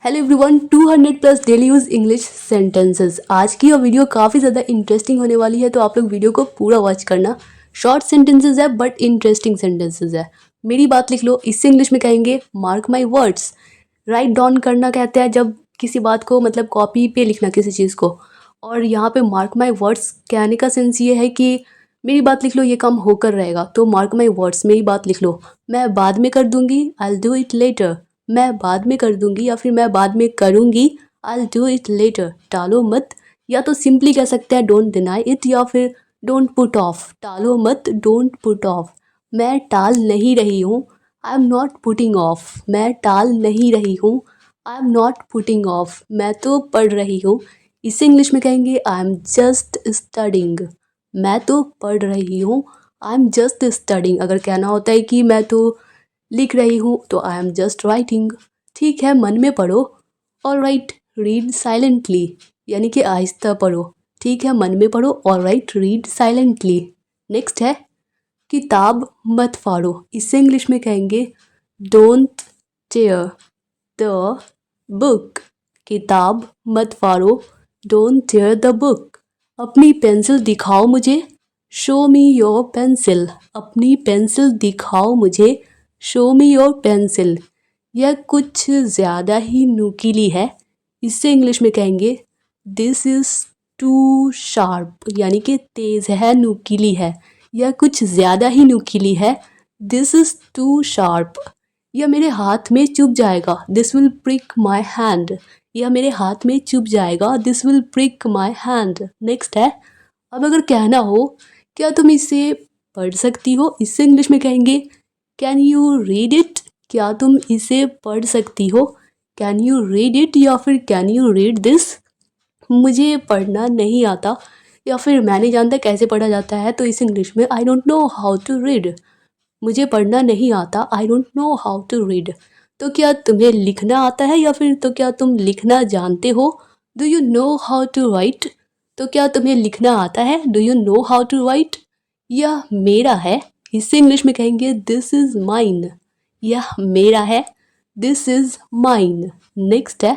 Hello everyone, 200 plus daily use English sentences. आज की यह वीडियो काफ़ी ज़्यादा इंटरेस्टिंग होने वाली है, तो आप लोग वीडियो को पूरा वॉच करना। शॉर्ट सेंटेंसेस है बट इंटरेस्टिंग सेंटेंसेस है। मेरी बात लिख लो, इससे इंग्लिश में कहेंगे mark my words. Write down करना कहते हैं जब किसी बात को मतलब कॉपी पे लिखना किसी चीज़ को, और यहाँ पे मार्क माई वर्ड्स कहने का सेंस ये है कि मेरी बात लिख लो, ये काम होकर रहेगा। तो मार्क माई वर्ड्स, मेरी बात लिख लो, मैं बाद में कर दूंगी, आई विल डू इट लेटर। मैं बाद में कर दूंगी या फिर मैं बाद में करूंगी, I will do it later. टालो मत, या तो सिंपली कह सकते हैं डोंट डिनाई इट, या फिर डोंट पुट ऑफ। टालो मत, डोंट पुट ऑफ। मैं टाल नहीं रही हूँ, I am not putting of. मैं टाल नहीं रही हूँ, I am not putting of. मैं तो पढ़ रही हूँ, इसे इंग्लिश में कहेंगे आई एम जस्ट स्टडिंग। मैं तो पढ़ रही हूँ, आई एम जस्ट स्टडिंग। अगर कहना होता है कि मैं तो लिख रही हूँ, तो आई एम जस्ट राइटिंग। ठीक है, मन में पढ़ो। ऑल राइट, रीड साइलेंटली, यानी कि आहिस्ता पढ़ो। ठीक है, मन में पढ़ो। All right, read silently. Next है किताब मत फाड़ो। इससे इंग्लिश में कहेंगे डोंट टेयर द बुक। किताब मत फाड़ो, डोंट टेयर द बुक। अपनी पेंसिल दिखाओ मुझे, शो मी योर पेंसिल। अपनी पेंसिल दिखाओ मुझे, शो मी योर पेंसिल। यह कुछ ज़्यादा ही नुकीली है। इससे इंग्लिश में कहेंगे दिस इज़ टू शार्प, यानी कि तेज़ है, नुकीली है। यह कुछ ज़्यादा ही नुकीली है, दिस इज़ टू शार्प। यह मेरे हाथ में चुभ जाएगा, this will prick my hand. यह मेरे हाथ में चुभ जाएगा, this will prick my hand. Next है, अब अगर कहना हो क्या तुम इसे पढ़ सकती हो, इससे इंग्लिश में कहेंगे कैन यू रीड इट। क्या तुम इसे पढ़ सकती हो, कैन यू रीड इट, या फिर कैन यू रीड दिस। मुझे पढ़ना नहीं आता, या फिर मैं नहीं जानता कैसे पढ़ा जाता है, तो इस इंग्लिश में I don't know how to read. मुझे पढ़ना नहीं आता, I don't know how to read. तो क्या तुम्हें लिखना आता है, या फिर तो क्या तुम लिखना जानते हो, do you know how to write. तो क्या तुम्हें लिखना आता है, do you know how to write. यह मेरा है, इससे इंग्लिश में कहेंगे दिस इज़ माइन। यह मेरा है, दिस इज़ माइन। नेक्स्ट है,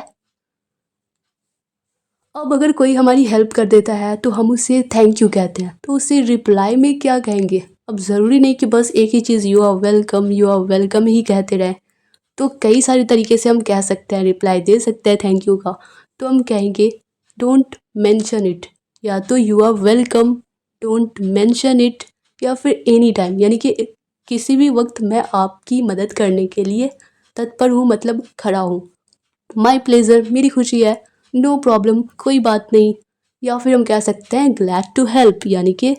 अब अगर कोई हमारी हेल्प कर देता है तो हम उसे थैंक यू कहते हैं, तो उसे रिप्लाई में क्या कहेंगे। अब ज़रूरी नहीं कि बस एक ही चीज़ यू आर वेलकम ही कहते रहें। तो कई सारे तरीके से हम कह सकते हैं, रिप्लाई दे सकते हैं थैंक यू का। तो हम कहेंगे डोंट मेंशन इट, या तो you are welcome, don't mention it, या फिर एनी टाइम, यानी कि किसी भी वक्त मैं आपकी मदद करने के लिए तत्पर हूँ, मतलब खड़ा हूँ। माई प्लेजर, मेरी खुशी है। नो प्रॉब्लम, कोई बात नहीं। या फिर हम कह सकते हैं ग्लैड टू हेल्प, यानी कि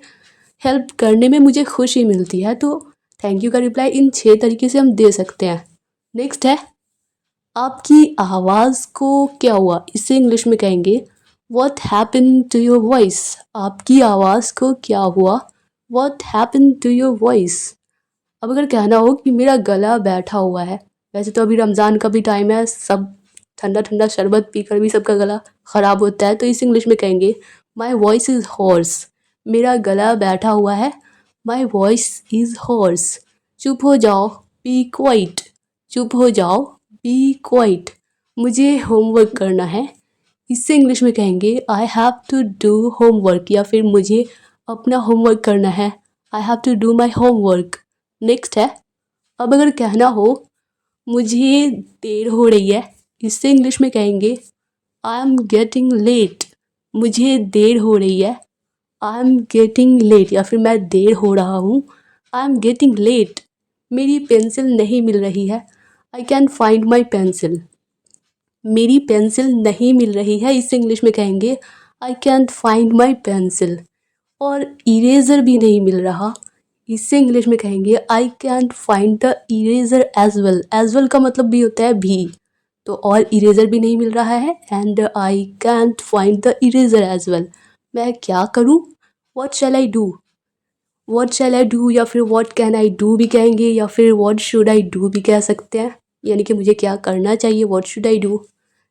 हेल्प करने में मुझे खुशी मिलती है। तो थैंक यू का रिप्लाई इन 6 तरीके से हम दे सकते हैं। नेक्स्ट है, आपकी आवाज़ को क्या हुआ, इससे इंग्लिश में कहेंगे what happen to your voice. आपकी आवाज़ को क्या हुआ, what happen to your voice. अब अगर कहना हो कि मेरा गला बैठा हुआ है, वैसे तो अभी रमज़ान का भी टाइम है, सब ठंडा ठंडा शरबत पीकर भी सबका गला ख़राब होता है, तो इस इंग्लिश में कहेंगे माई वॉइस इज़ हॉर्स। मेरा गला बैठा हुआ है, माई वॉइस इज़ हॉर्स। चुप हो जाओ, बी क्वाइट। चुप हो जाओ, बी क्वाइट। मुझे होमवर्क करना है, इससे इंग्लिश में कहेंगे I have to do homework, या फिर मुझे अपना होमवर्क करना है, I have to do my homework. Next है, अब अगर कहना हो मुझे देर हो रही है, इससे इंग्लिश में कहेंगे आई एम गेटिंग लेट। मुझे देर हो रही है, आई एम गेटिंग लेट, या फिर मैं देर हो रहा हूँ, आई एम गेटिंग लेट। मेरी पेंसिल नहीं मिल रही है, I can find my pencil. मेरी पेंसिल नहीं मिल रही है, इससे इंग्लिश में कहेंगे I can't find my pencil. और इरेज़र भी नहीं मिल रहा, इससे इंग्लिश में कहेंगे I can't find the eraser as well. As well का मतलब भी होता है भी, तो और इरेज़र भी नहीं मिल रहा है, and I can't find the eraser as well. मैं क्या करूँ, what shall I do. What shall I do, या फिर व्हाट कैन आई डू भी कहेंगे, या फिर व्हाट शुड आई डू भी कह सकते हैं, यानी कि मुझे क्या करना चाहिए, what should I do.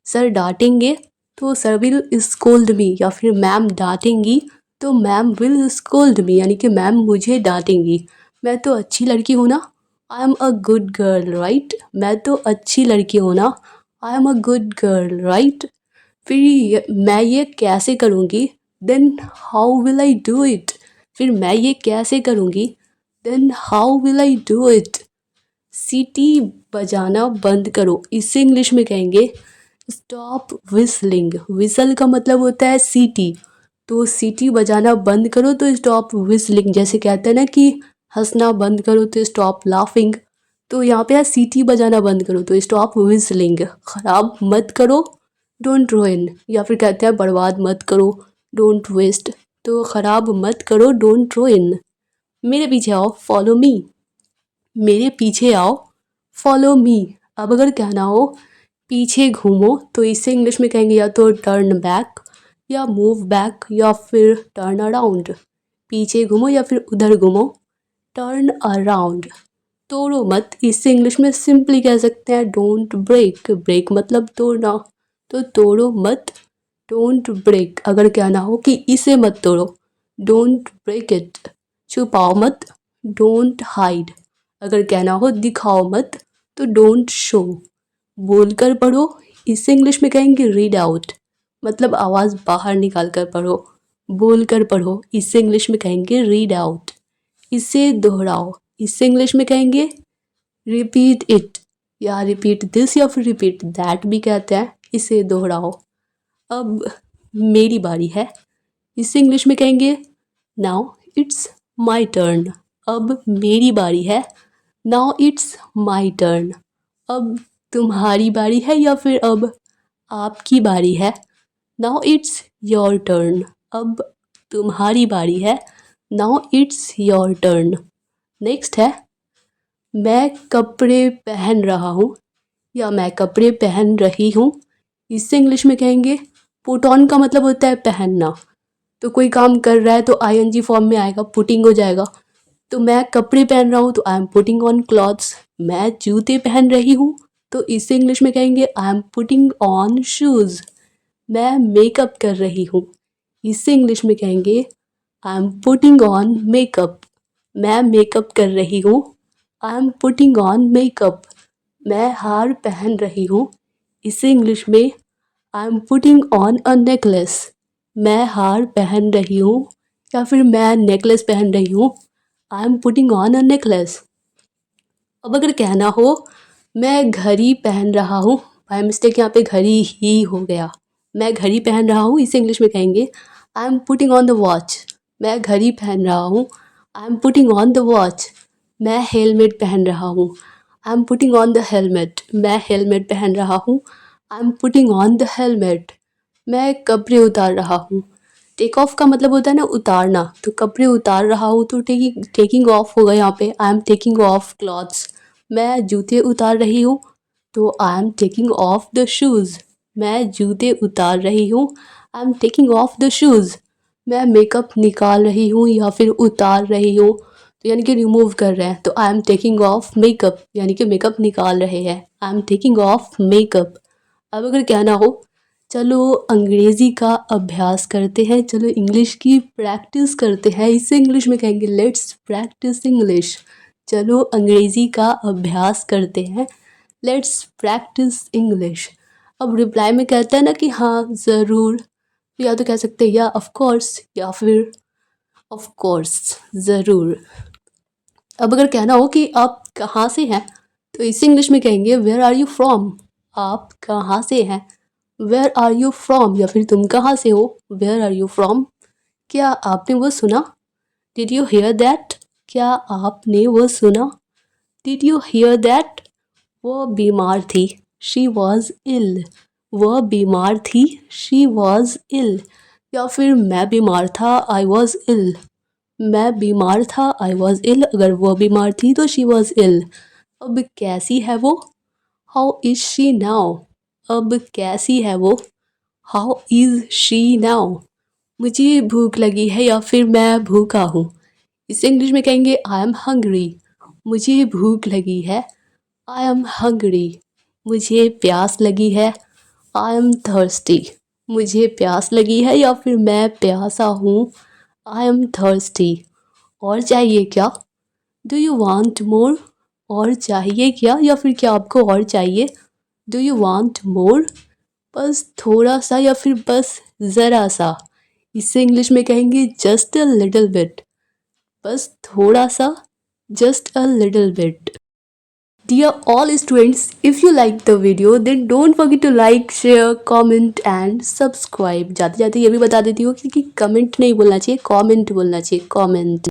Sir डांटेंगे तो सर विल स्कोल्ड मी, या फिर मैम डांटेंगी तो मैम विल स्कोल्ड मी, यानी कि मैम मुझे डांटेंगी। मैं तो अच्छी लड़की हूँ ना, I am a good girl right. मैं तो अच्छी लड़की हूँ ना, I am a good girl, right. फिर मैं ये कैसे करूँगी, then how will I do it. फिर मैं ये कैसे करूँगी, then how will I do it. सीटी बजाना बंद करो, इससे इंग्लिश में कहेंगे स्टॉप विस्लिंग। विसल का मतलब होता है सीटी, तो सीटी बजाना बंद करो तो स्टॉप विस्लिंग। जैसे कहते हैं ना कि हंसना बंद करो तो स्टॉप लाफिंग, तो यहाँ पे है सीटी बजाना बंद करो तो स्टॉप विस्लिंग। ख़राब मत करो, डोंट रुइन। या फिर कहते हैं बर्बाद मत करो, डोंट वेस्ट। तो ख़राब मत करो, डोंट रुइन। मेरे पीछे आओ, फॉलो मी। मेरे पीछे आओ, फॉलो मी। अब अगर कहना हो पीछे घूमो तो इसे इंग्लिश में कहेंगे या तो टर्न बैक या मूव बैक या फिर टर्न अराउंड। पीछे घूमो या फिर उधर घूमो, टर्न अराउंड। तोड़ो मत, इससे इंग्लिश में सिंपली कह सकते हैं डोंट ब्रेक। ब्रेक मतलब तोड़ना, तो तोड़ो मत, डोंट ब्रेक। अगर कहना हो कि इसे मत तोड़ो, डोंट ब्रेक इट। छुपाओ मत, डोंट हाइड। अगर कहना हो दिखाओ मत, तो डोंट शो। बोलकर पढ़ो, इससे इंग्लिश में कहेंगे रीड आउट, मतलब आवाज़ बाहर निकाल कर पढ़ो। बोलकर पढ़ो, इससे इंग्लिश में कहेंगे रीड आउट। इसे दोहराओ, इससे इंग्लिश में कहेंगे रिपीट इट, या रिपीट दिस या फिर रिपीट दैट भी कहते हैं। इसे दोहराओ। अब मेरी बारी है, इससे इंग्लिश में कहेंगे नाउ इट्स माई टर्न। अब मेरी बारी है, नाउ इट्स माई टर्न। अब तुम्हारी बारी है या फिर अब आपकी बारी है, नाउ इट्स योर टर्न। अब तुम्हारी बारी है, now it's your turn. Next है मैं कपड़े पहन रहा हूँ या मैं कपड़े पहन रही हूँ। इससे इंग्लिश में कहेंगे पुट ऑन का मतलब होता है पहनना, तो कोई काम कर रहा है तो आईएनजी फॉर्म में आएगा, पुटिंग हो जाएगा। तो मैं कपड़े पहन रहा हूँ तो I am putting on clothes. मैं जूते पहन रही हूँ तो इसे इंग्लिश में कहेंगे I am putting on shoes. मैं मेकअप कर रही हूँ, इससे इंग्लिश में कहेंगे I am putting on makeup. मैं मेकअप कर रही हूँ, I am putting on makeup. मैं हार पहन रही हूँ, इसे इंग्लिश में I am putting on a necklace. मैं हार पहन रही हूँ या फिर मैं नेकलेस पहन रही हूँ, I am putting on a necklace. अब अगर कहना हो मैं घड़ी पहन रहा हूँ, बाय मिस्टेक यहाँ पे घड़ी ही हो गया। मैं घड़ी पहन रहा हूँ, इसे इंग्लिश में कहेंगे I am putting on the watch. मैं घड़ी पहन रहा हूँ, I am putting on the watch. मैं हेलमेट पहन रहा हूँ, I am putting on the helmet. मैं हेलमेट पहन रहा हूँ, I am putting on the helmet. मैं कपड़े उतार रहा हूँ। टेक ऑफ का मतलब होता है ना उतारना, तो कपड़े उतार रहा हूँ तो टेकिंग ऑफ होगा यहाँ पे, I am taking of clothes. मैं जूते उतार रही हूँ तो I am taking of the shoes. मैं जूते उतार रही हूँ, I am taking of the shoes. मैं मेकअप निकाल रही हूँ या फिर उतार रही हूँ, तो यानी कि रिमूव कर रहे हैं, तो I am taking of makeup, यानी कि मेकअप निकाल रहे हैं, I am taking of makeup. अब अगर कहना हो चलो अंग्रेज़ी का अभ्यास करते हैं, चलो इंग्लिश की प्रैक्टिस करते हैं, इसे इंग्लिश में कहेंगे लेट्स प्रैक्टिस इंग्लिश। चलो अंग्रेज़ी का अभ्यास करते हैं, लेट्स प्रैक्टिस इंग्लिश। अब रिप्लाई में कहता है ना कि हाँ ज़रूर, या तो कह सकते हैं या ऑफ कोर्स या फिर ऑफ कोर्स ज़रूर। अब अगर कहना हो कि आप कहाँ से हैं, तो इसे इंग्लिश में कहेंगे वेयर आर यू फ्रॉम। आप कहाँ से हैं, वेयर आर यू फ्रॉम। या फिर तुम कहाँ से हो, वेयर आर यू फ्रॉम। क्या आपने वो सुना, डिड यू हेयर दैट। क्या आपने वो सुना, डिड यू हेयर दैट। वो बीमार थी, शी वॉज इल। वह बीमार थी, शी वॉज इल। या फिर मैं बीमार था, आई वॉज इल। मैं बीमार था, आई वॉज इल। अगर वो बीमार थी तो शी वॉज इल। अब कैसी है वो, हाउ इज़ शी नाउ। अब कैसी है वो, हाउ इज़ शी नाउ। मुझे भूख लगी है या फिर मैं भूखा हूँ, इसे इंग्लिश में कहेंगे आई एम हंग्री। मुझे भूख लगी है, आई एम हंग्री। मुझे प्यास लगी है, आई एम थर्स्टी। मुझे प्यास लगी है या फिर मैं प्यासा हूँ, आई एम थर्स्टी। और चाहिए क्या, डू यू वांट मोर। और चाहिए क्या या फिर क्या आपको और चाहिए, डू यू वांट मोर? बस थोड़ा सा या फिर बस ज़रा सा। इसे इंग्लिश में कहेंगे जस्ट अ लिटिल बिट। बस थोड़ा सा, just a little bit. Dear all students, if you like the video, then don't forget to like, share, comment and subscribe. जाते जाते ये भी बता देती हूँ कि कमेंट नहीं बोलना चाहिए, कमेंट बोलना चाहिए, कमेंट।